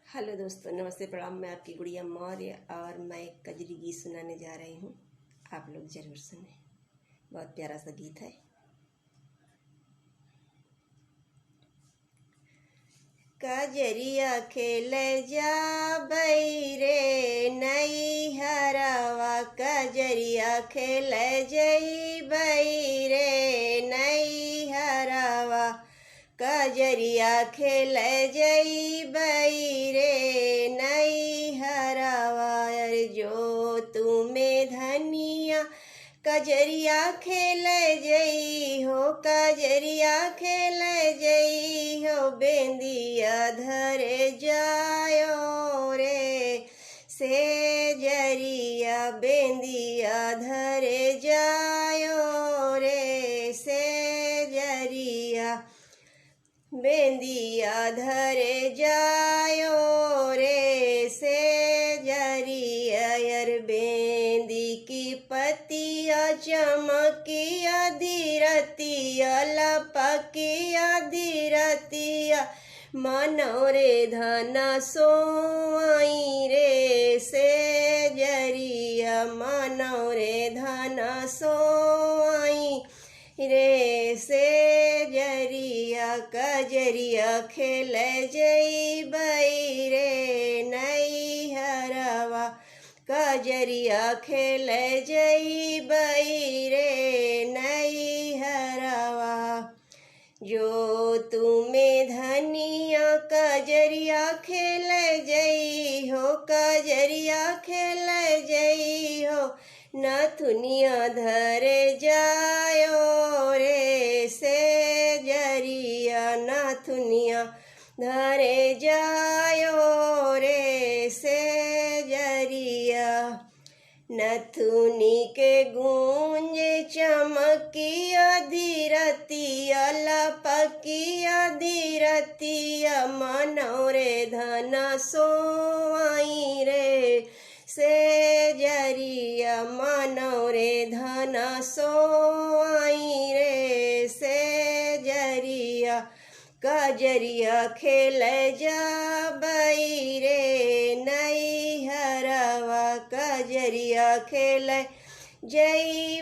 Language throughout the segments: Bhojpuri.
हेलो दोस्तों, नमस्ते, प्रणाम। मैं आपकी गुड़िया मौर्य और मैं एक कजरी गीत सुनाने जा रही हूँ। आप लोग ज़रूर सुने। बहुत प्यारा सा गीत है। कजरिया खेल जा रे नई हरवा, कजरिया खेल जई रे नई हरवा, कजरिया खेल जई रे नई हरवा। जो तुम्हें धनिया कजरिया खेल जई हो, कजरिया खेल जई हो, बेंदिया धर जायो रे से जरिया, बेंदिया धर जायो रे से जरिया, बेंदिया धर जायो रे से जरिया। यार बेंदी की पतिया चमकिया धीरतिया, लपकिया धीरतिया, मनोरे धना सोई रे से जरिया, मनोरे धना सोई रे से जरिया। कजरिया खेल जई रे नई हरवा, कजरिया खेल जई रे नई हरवा। जो तुम्हें धनिया कजरिया खेल जई हो, कजरिया खेल जई हो, नथुनिया धर जायो रे से जरिया, नथुनिया धर जायो रे से जरिया। नथुनी के गूंज चमकिया धीरतिया, लपकिया धीरतिया, मनोरे धना सोई रे से जरिया, मनोरे धना सोई रे से जरिया। कजरिया खेल जा रे नई हरवा, कजरिया खेल जई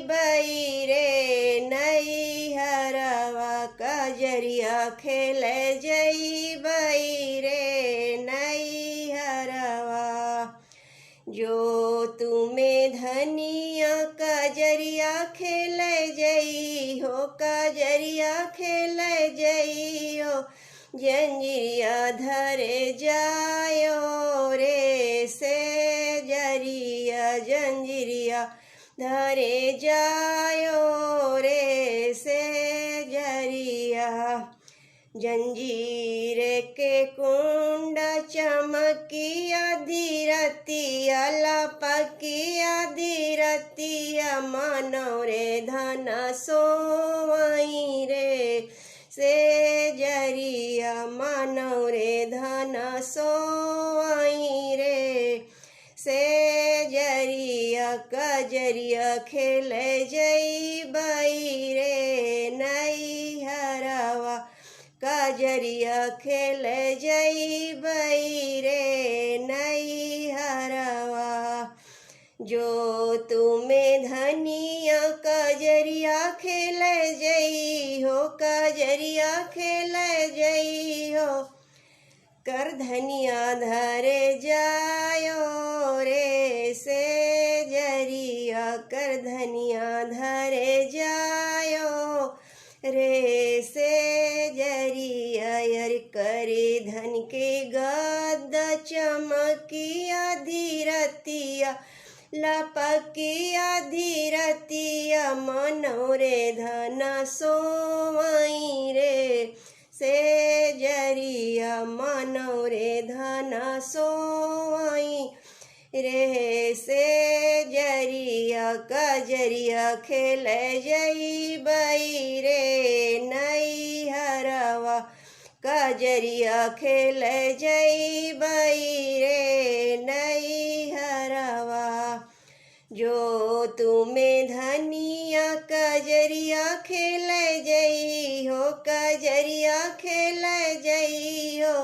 रे नई हरवा, कजरिया खेल जई रे नई हरवा। जो तुम्हें धनिया कजरिया खेल जई हो, कजरिया खेल जई हो, जंजीरिया धर जायो रे से जरिया, जंजीरिया धर जायो रे से जरिया। जंजीर के कुंड चमकिया धीरतिया, लपकिया धीरतिया, मनोरे धना सोई रे से जरिया, मनोरे धना सोई रे से जरिया। कजरिया खेल जई रे नई हरवा, कजरिया खेल जई रे नई हरवा। जो तुम्हें धनिया कजरिया खेल जई हो, कजरिया खेल जई हो, कर धनिया धर जायो रे से जरिया, कर धनिया धर जायो रे से जरिया। यार करे धन के गद चमकिया धीरतिया, लपकिया धीरतिया, मनोरे धना सोई रे से जरिया, मनोरे धना सोई रे से जरिया। कजरिया खेल जई रे नई हरवा, कजरिया खेल जई रे नई हरवा। जो तुम्हें धनिया कजरिया खेल जई हो, कजरिया खेल जई हो,